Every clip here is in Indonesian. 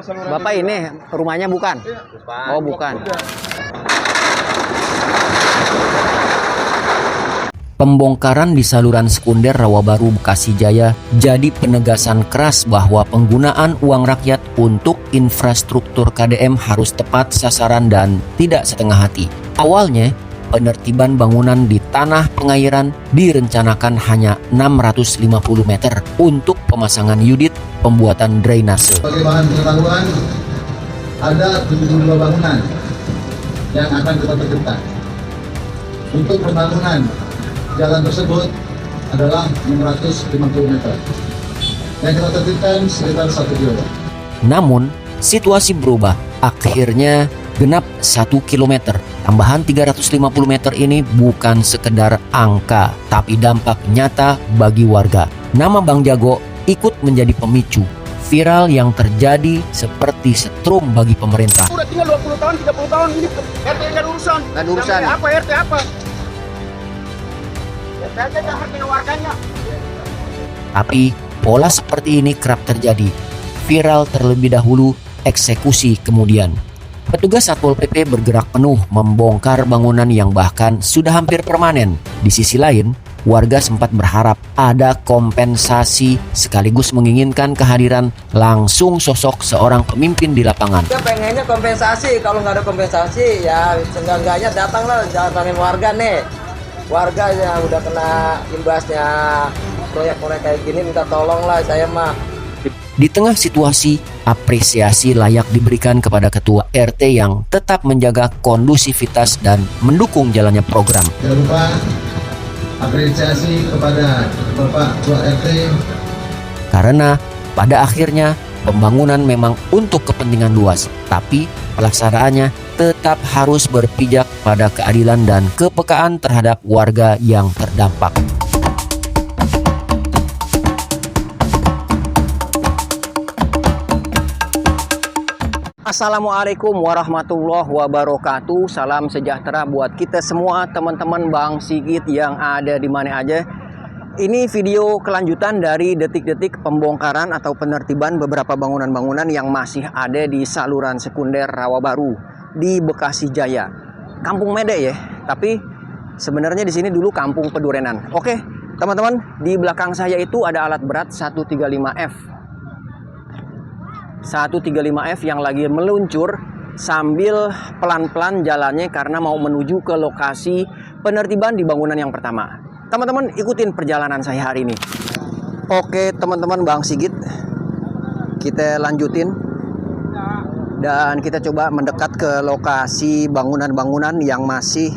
Bapak ini rumahnya bukan? Oh, bukan. Pembongkaran di saluran sekunder Rawabaru Bekasi Jaya jadi penegasan keras bahwa penggunaan uang rakyat untuk infrastruktur KDM harus tepat sasaran dan tidak setengah hati. Awalnya, penertiban bangunan di tanah pengairan direncanakan hanya 650 meter untuk pemasangan unit pembuatan drainase. Sebagai bahan pengetahuan, ada 72 bangunan yang akan kita tercipta. Untuk pembangunan jalan tersebut adalah 650 meter. Yang kita tertibkan sekitar 1 km. Namun, situasi berubah. Akhirnya genap 1 km. Tambahan 350 meter ini bukan sekedar angka, tapi dampak nyata bagi warga. Nama Bang Jago ikut menjadi pemicu viral yang terjadi seperti setrum bagi pemerintah. Udah tinggal 20 tahun, 30 tahun ini RT nggak urusan. Nggak urusan. Apa RT apa? RT aja nggak hargain warganya. Tapi pola seperti ini kerap terjadi. Viral terlebih dahulu, eksekusi kemudian. Petugas Satpol PP bergerak penuh membongkar bangunan yang bahkan sudah hampir permanen. Di sisi lain, warga sempat berharap ada kompensasi sekaligus menginginkan kehadiran langsung sosok seorang pemimpin di lapangan. Kita pengennya kompensasi, kalau nggak ada kompensasi ya seenggak-enggaknya datanglah datangin warga nih. Warga yang udah kena imbasnya proyek-proyek kayak gini minta tolonglah saya mah. Di tengah situasi, apresiasi layak diberikan kepada ketua RT yang tetap menjaga kondusivitas dan mendukung jalannya program. Jangan lupa apresiasi kepada Bapak Ketua RT. Karena pada akhirnya pembangunan memang untuk kepentingan luas, tapi pelaksanaannya tetap harus berpijak pada keadilan dan kepekaan terhadap warga yang terdampak. Assalamualaikum warahmatullahi wabarakatuh. Salam sejahtera buat kita semua teman-teman Bang Sigit yang ada di mana aja. Ini video kelanjutan dari detik-detik pembongkaran atau penertiban beberapa bangunan-bangunan yang masih ada di saluran sekunder Rawabaru di Bekasi Jaya. Kampung Mede ya, tapi sebenarnya di sini dulu Kampung Pedurenan. Oke, teman-teman, di belakang saya itu ada alat berat 135F. 135F yang lagi meluncur sambil pelan-pelan jalannya karena mau menuju ke lokasi penertiban di bangunan yang pertama. Teman-teman ikutin perjalanan saya hari ini. Oke teman-teman, Bang Sigit, kita lanjutin dan kita coba mendekat ke lokasi bangunan-bangunan yang masih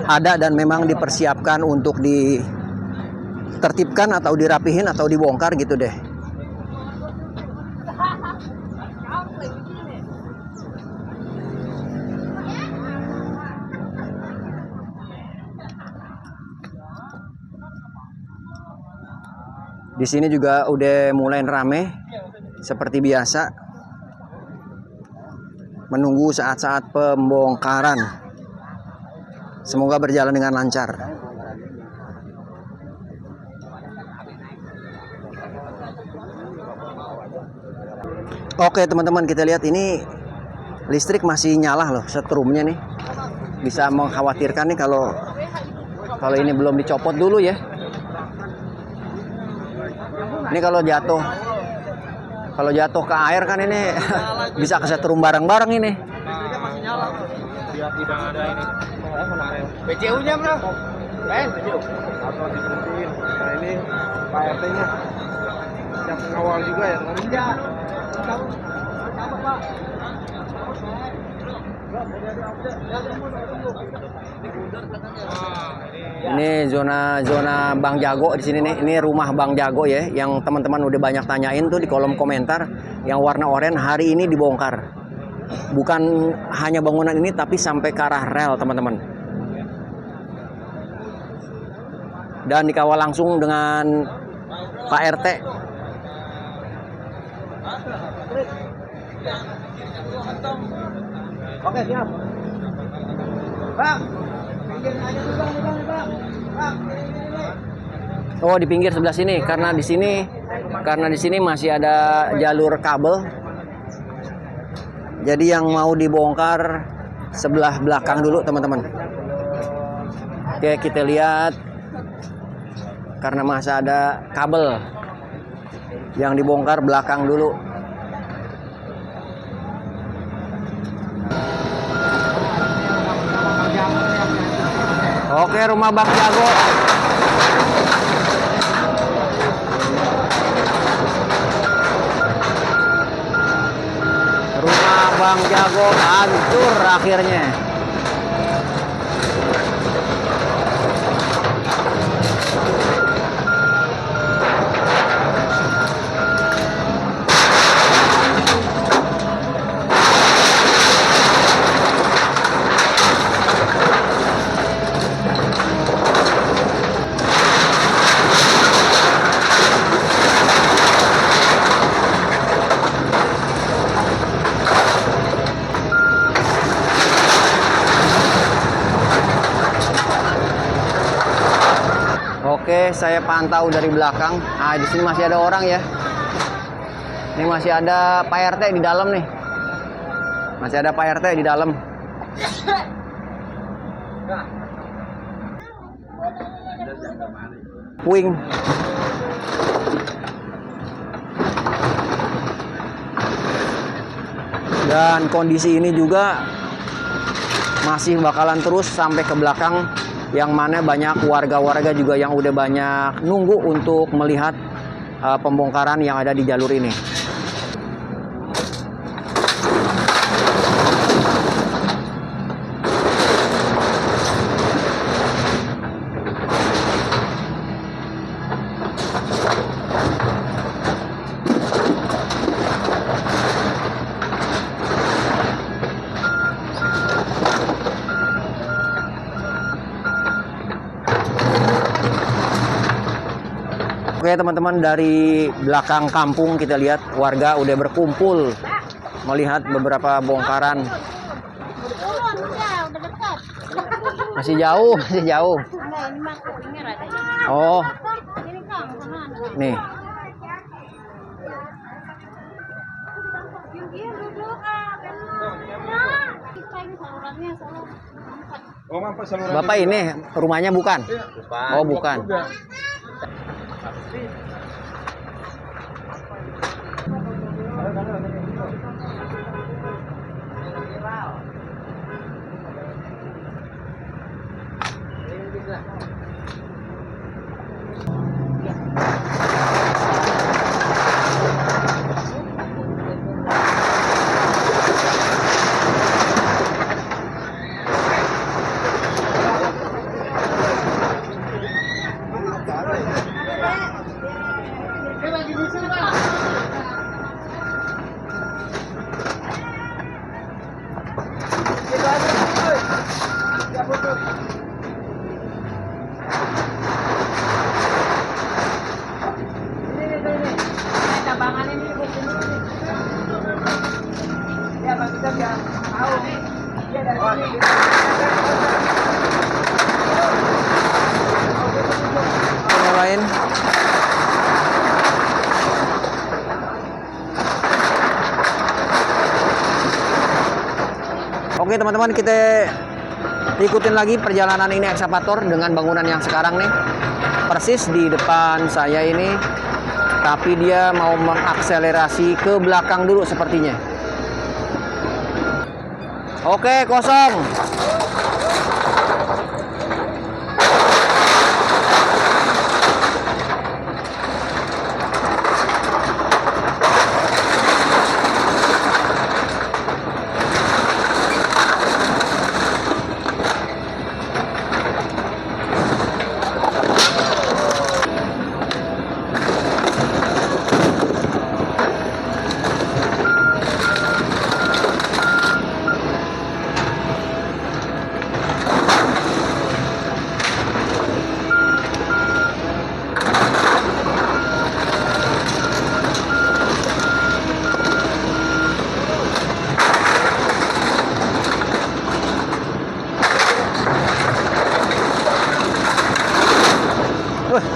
ada dan memang dipersiapkan untuk ditertibkan atau dirapihin atau dibongkar gitu deh. Di sini juga udah mulai rame seperti biasa, menunggu saat-saat pembongkaran. Semoga berjalan dengan lancar. Oke teman-teman, kita lihat ini listrik masih nyala loh, setrumnya nih. Bisa mengkhawatirkan nih kalau ini belum dicopot dulu ya. Ini kalau jatuh ke air kan ini bisa kesetrum bareng-bareng ini. Biar tidak ada ini. PCU-nya bro. PCU. Atau diberhentiin. Nah ini Pak RT-nya yang pengawal juga ya. Ini zona Bang Jago di sini nih. Ini rumah Bang Jago ya, yang teman-teman udah banyak tanyain tuh di kolom komentar. Yang warna oranye hari ini dibongkar. Bukan hanya bangunan ini, tapi sampai ke arah rel teman-teman. Dan dikawal langsung dengan Pak RT. Oke siap. Bang, pinggir aja dulu bang, Bang. Oh di pinggir sebelah sini, karena di sini karena di sini masih ada jalur kabel. Jadi yang mau dibongkar sebelah belakang dulu teman-teman. Oke, kita lihat karena masih ada kabel yang dibongkar belakang dulu. Oke, rumah Bang Jago. Rumah Bang Jago hancur akhirnya. Oke, saya pantau dari belakang. Nah, di sini masih ada orang ya. Ini masih ada Pak RT di dalam nih. Masih ada Pak RT di dalam. Puing. Dan kondisi ini juga masih bakalan terus sampai ke belakang, yang mana banyak warga-warga juga yang udah banyak nunggu untuk melihat pembongkaran yang ada di jalur ini. Oke teman-teman, dari belakang kampung kita lihat warga udah berkumpul melihat beberapa bongkaran. Udah dekat. Masih jauh, masih jauh. Enggak, ini mah kupingnya radanya. Oh, Ini Kang, sana. nih. Yuk, duduk. Kita ini salurannya salah. Oh, mampu saluran. Bapak ini rumahnya bukan? Oh, bukan. Yang lain. Oke teman-teman, kita ikutin lagi perjalanan ini ekskavator dengan bangunan yang sekarang nih. Persis di depan saya ini, tapi dia mau mengakselerasi ke belakang dulu sepertinya. Oke, kosong.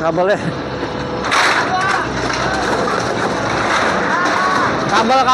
Kabelnya. Kabel.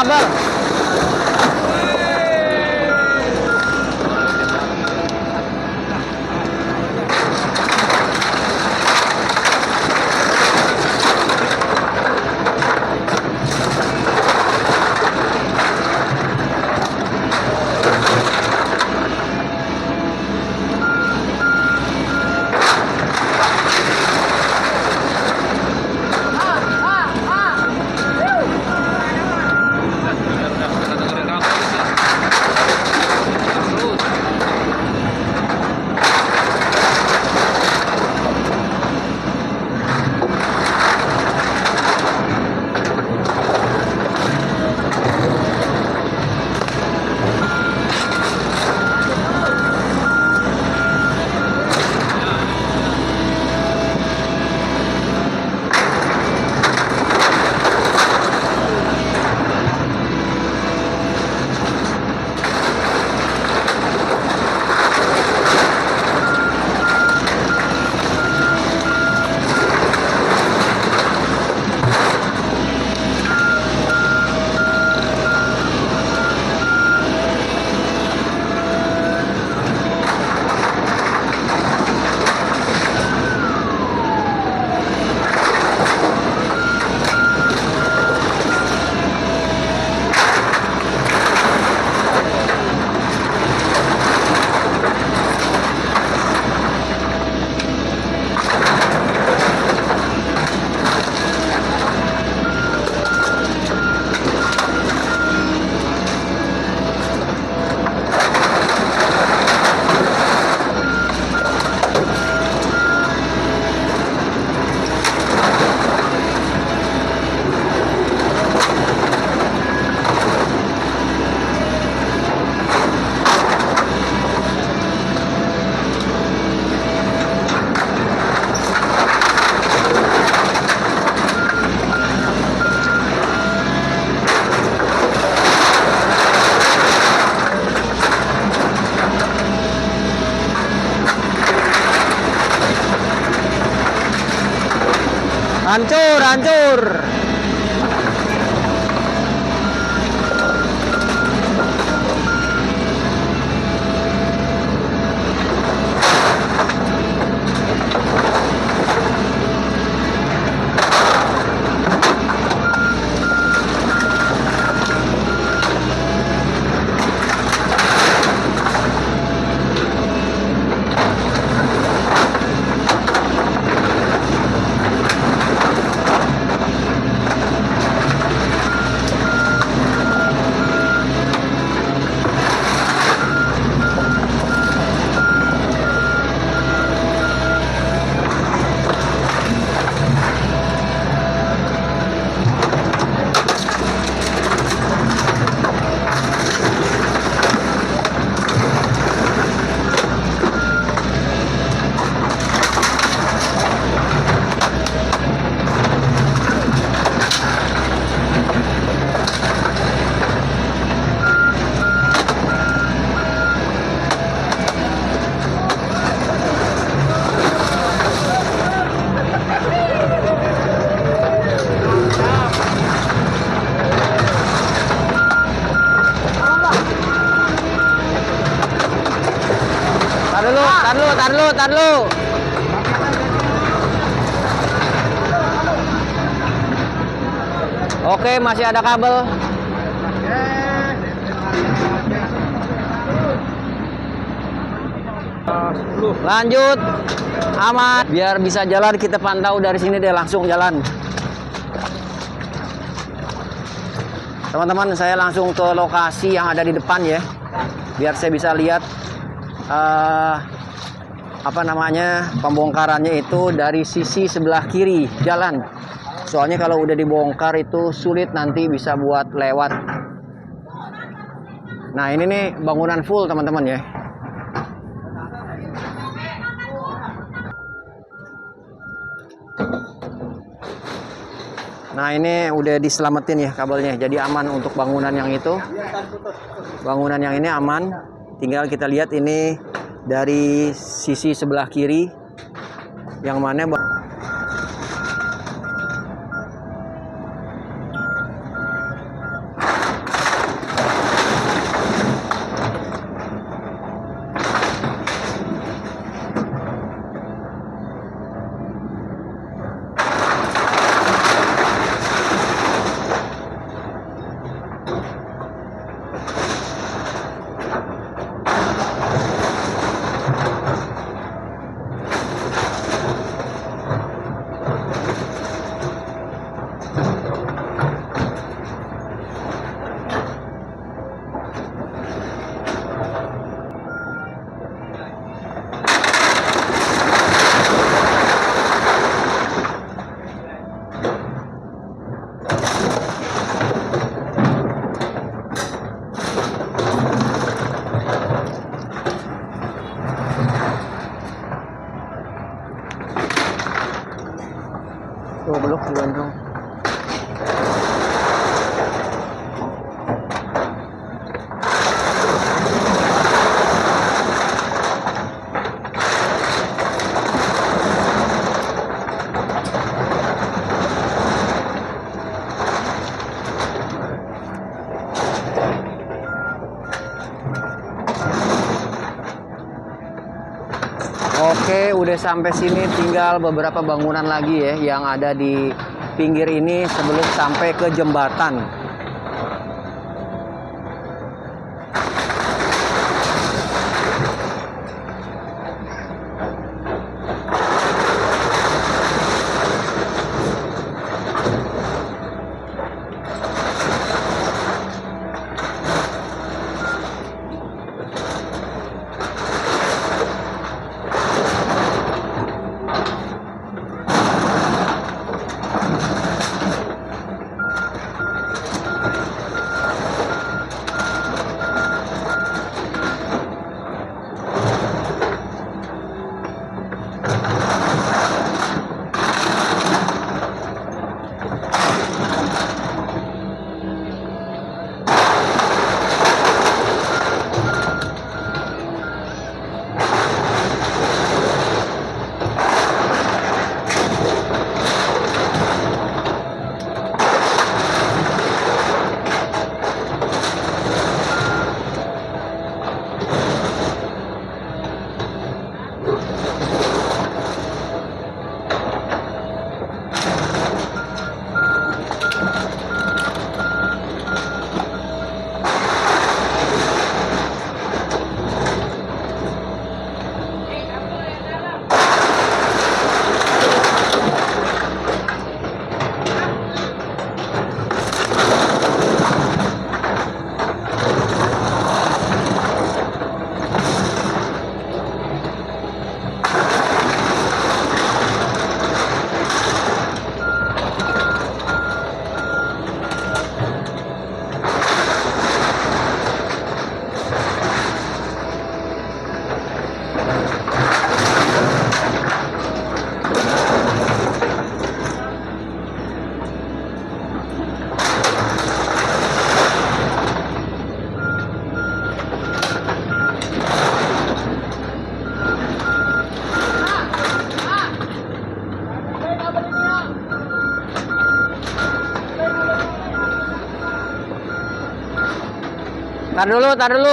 Hancur. Tar dulu. Oke, masih ada kabel. Lanjut. Aman. Biar bisa jalan kita pantau dari sini deh, langsung jalan. Teman-teman, saya langsung ke lokasi yang ada di depan ya. Biar saya bisa lihat pembongkarannya itu dari sisi sebelah kiri jalan. Soalnya kalau udah dibongkar itu sulit nanti bisa buat lewat. Nah, ini nih bangunan full teman-teman ya. Nah, ini udah diselamatin ya kabelnya. Jadi aman untuk bangunan yang itu. Bangunan yang ini aman. Tinggal kita lihat ini dari sisi sebelah kiri yang mana Oke, udah sampai sini, tinggal beberapa bangunan lagi ya yang ada di pinggir ini sebelum sampai ke jembatan.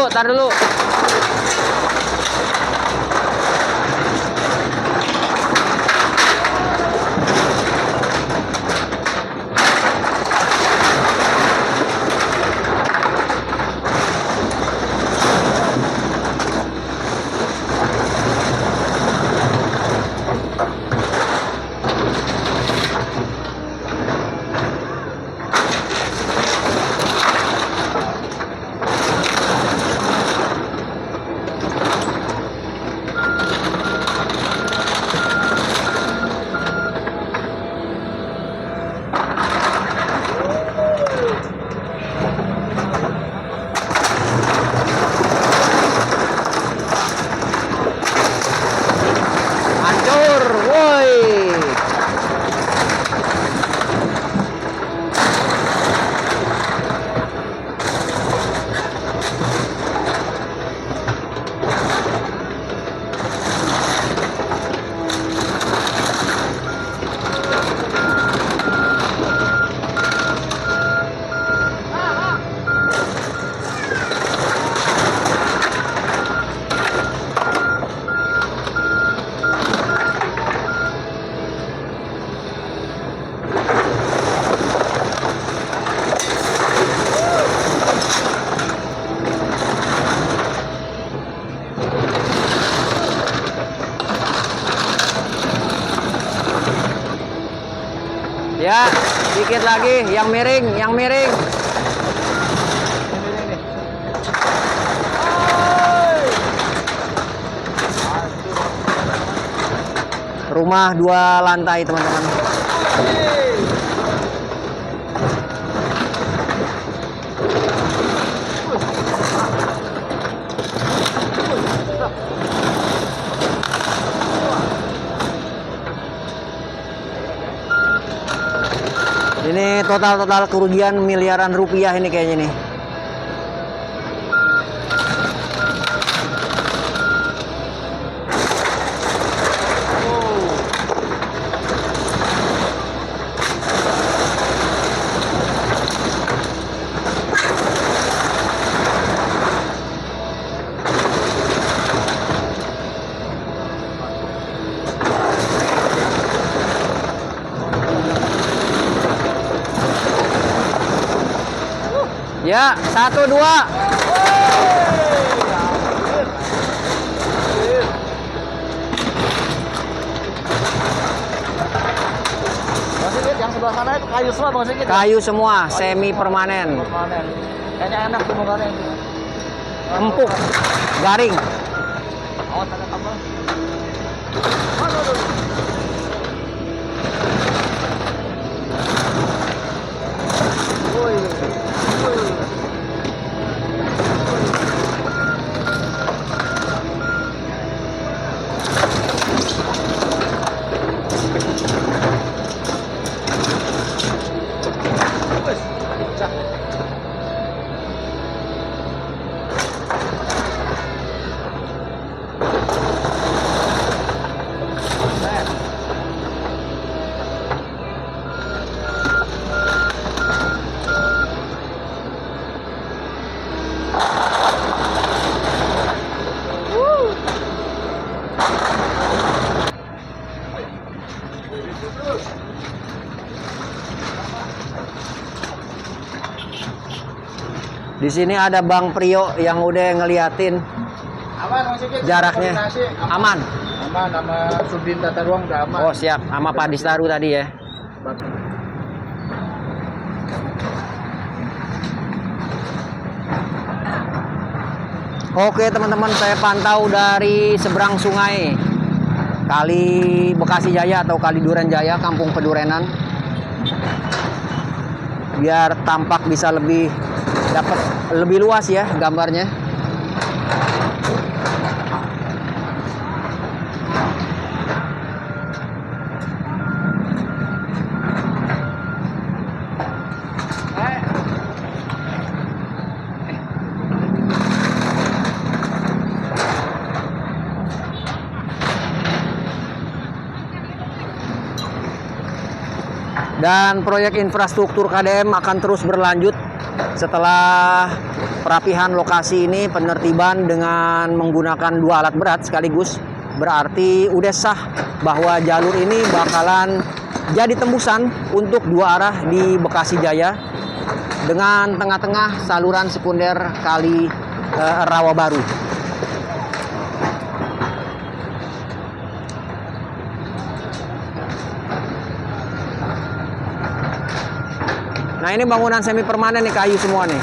Tar dulu. Hancur, woi. Ya, dikit lagi, yang miring. Rumah 2 lantai, teman-teman. Ini total kerugian miliaran rupiah ini kayaknya nih. Ya, 1, 2. Bang Sigit, yang sebelah sana itu kayu semua Bang Sigit. Kayu semua, semi permanen. Permanen. Kayaknya enak tuh bongkarnya. Empuk, garing. Awas ada tambal. Di sini ada Bang Prio yang udah ngeliatin Aman Bang Sigit. jaraknya. Koordinasi, Aman. Aman sama Sudin Tata Ruang udah aman. Oh siap, sama Pak Distaru tadi ya. Oke teman-teman, saya pantau dari seberang sungai Kali Bekasi Jaya atau Kali Duren Jaya, Kampung Pedurenan. Biar tampak bisa lebih dapat lebih luas ya gambarnya. Dan proyek infrastruktur KDM akan terus berlanjut setelah perapihan lokasi ini, penertiban dengan menggunakan 2 alat berat sekaligus. Berarti udah sah bahwa jalur ini bakalan jadi tembusan untuk 2 arah di Bekasi Jaya dengan tengah-tengah saluran sekunder Kali Rawa Baru. Nah ini bangunan semi permanen nih, kayu semua nih.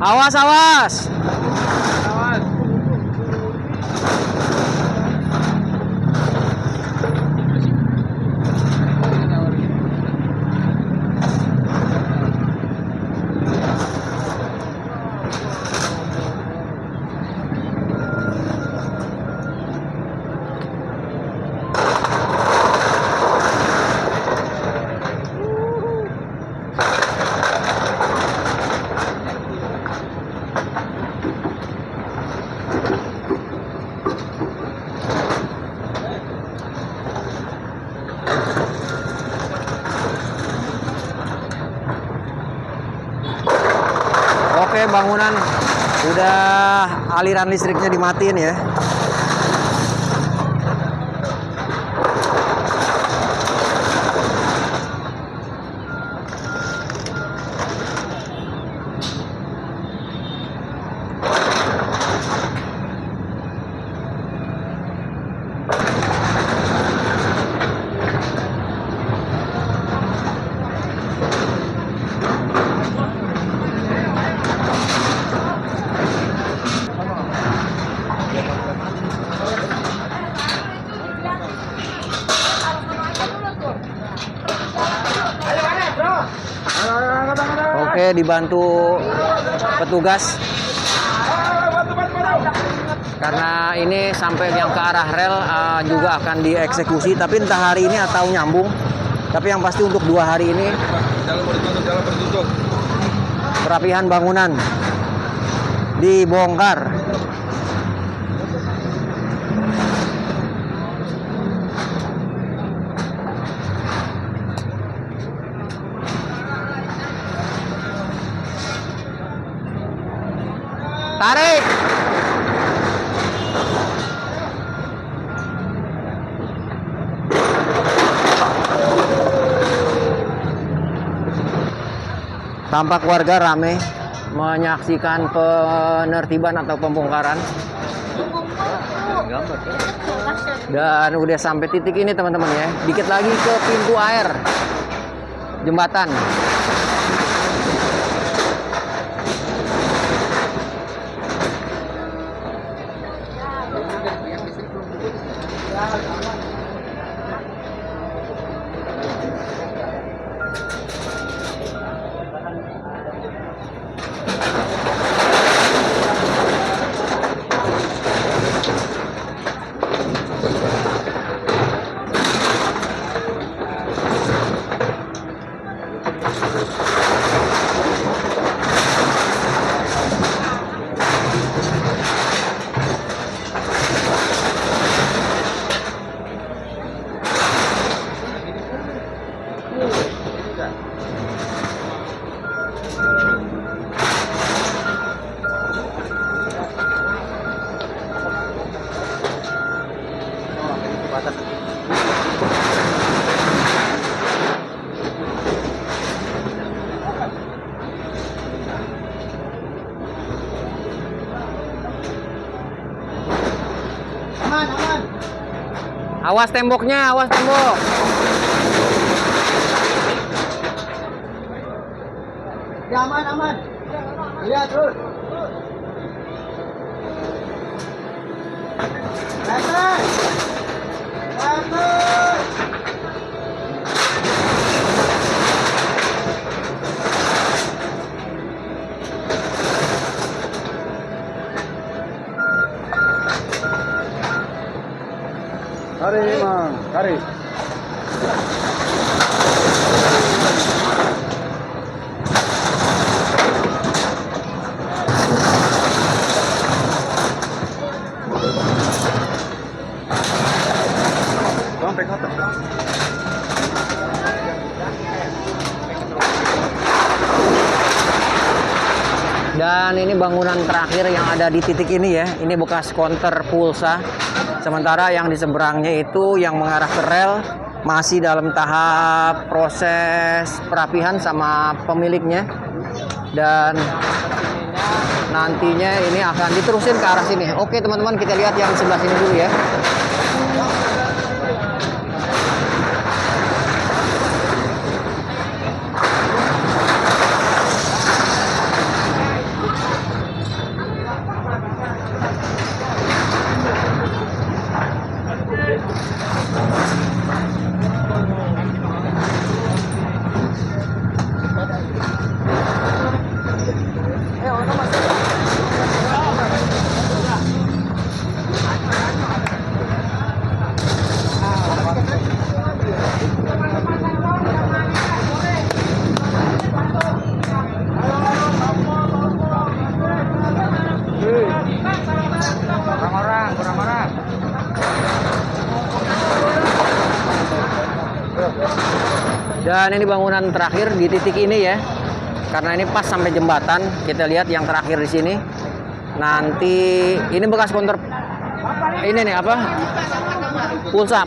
Awas, awas. Oke, bangunan udah aliran listriknya dimatiin ya. Oke, dibantu petugas. Karena ini sampai yang ke arah rel juga akan dieksekusi, tapi entah hari ini atau nyambung. Tapi yang pasti untuk 2 hari ini perapihan bangunan dibongkar. Tarik. Tampak warga ramai menyaksikan penertiban atau pembongkaran. Dan udah sampai titik ini teman-teman ya. Dikit lagi ke pintu air jembatan. Awas temboknya, awas tembok. Ya, aman, aman. Lihat terus. Lantai. Lantai. Tarik, Mang. Tarik. Sampai ke atas. Dan ini bangunan terakhir yang ada di titik ini ya. Ini bekas konter pulsa. Sementara yang di seberangnya itu yang mengarah ke rel masih dalam tahap proses perapihan sama pemiliknya. Dan nantinya ini akan diterusin ke arah sini. Oke teman-teman, kita lihat yang sebelah sini dulu ya. Dan ini bangunan terakhir di titik ini ya. Karena ini pas sampai jembatan, kita lihat yang terakhir di sini. Nanti ini bekas konter ini nih apa? Pulsa.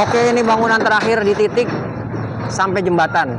Oke, ini bangunan terakhir di titik sampai jembatan.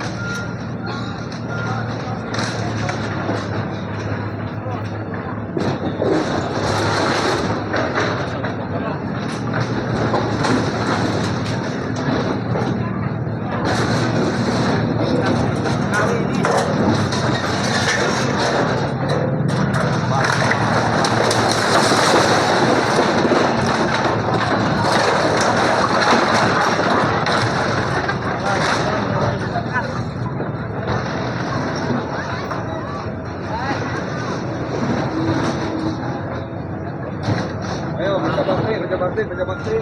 Ayo, baca bakti.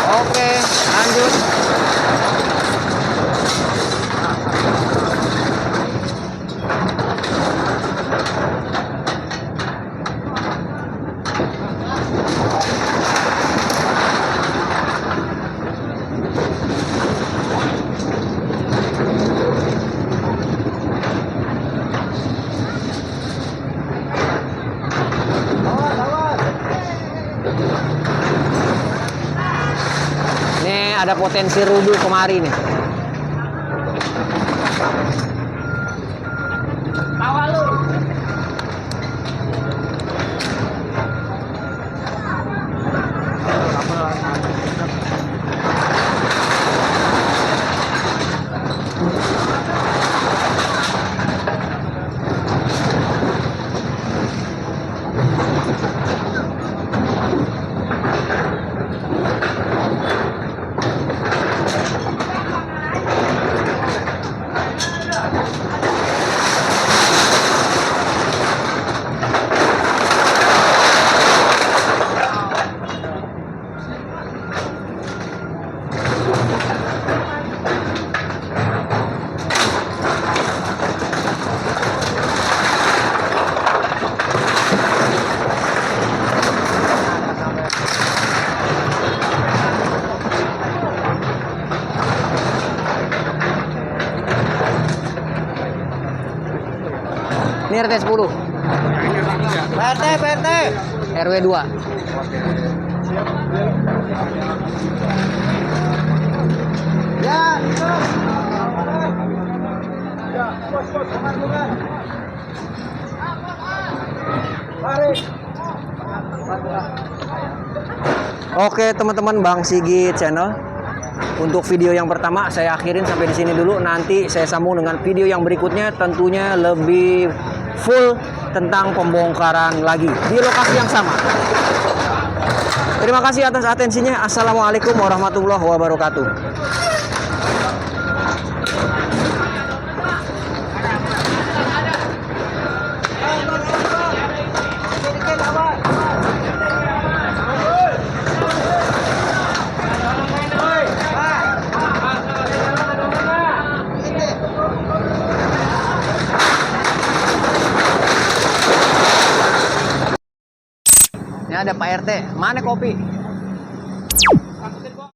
Oke, lanjut. Nih ada potensi rubuh kemari nih. Ini RT 10. PT. RW 2. Ya, itu. Ya, bos, pengaduan. Mari. Oke teman-teman, Bang Sigit Channel. Untuk video yang pertama saya akhirin sampai di sini dulu. Nanti saya sambung dengan video yang berikutnya, tentunya lebih full tentang pembongkaran lagi di lokasi yang sama. Terima kasih atas atensinya. Assalamualaikum warahmatullahi wabarakatuh. Ini ada Pak RT. Mana kopi?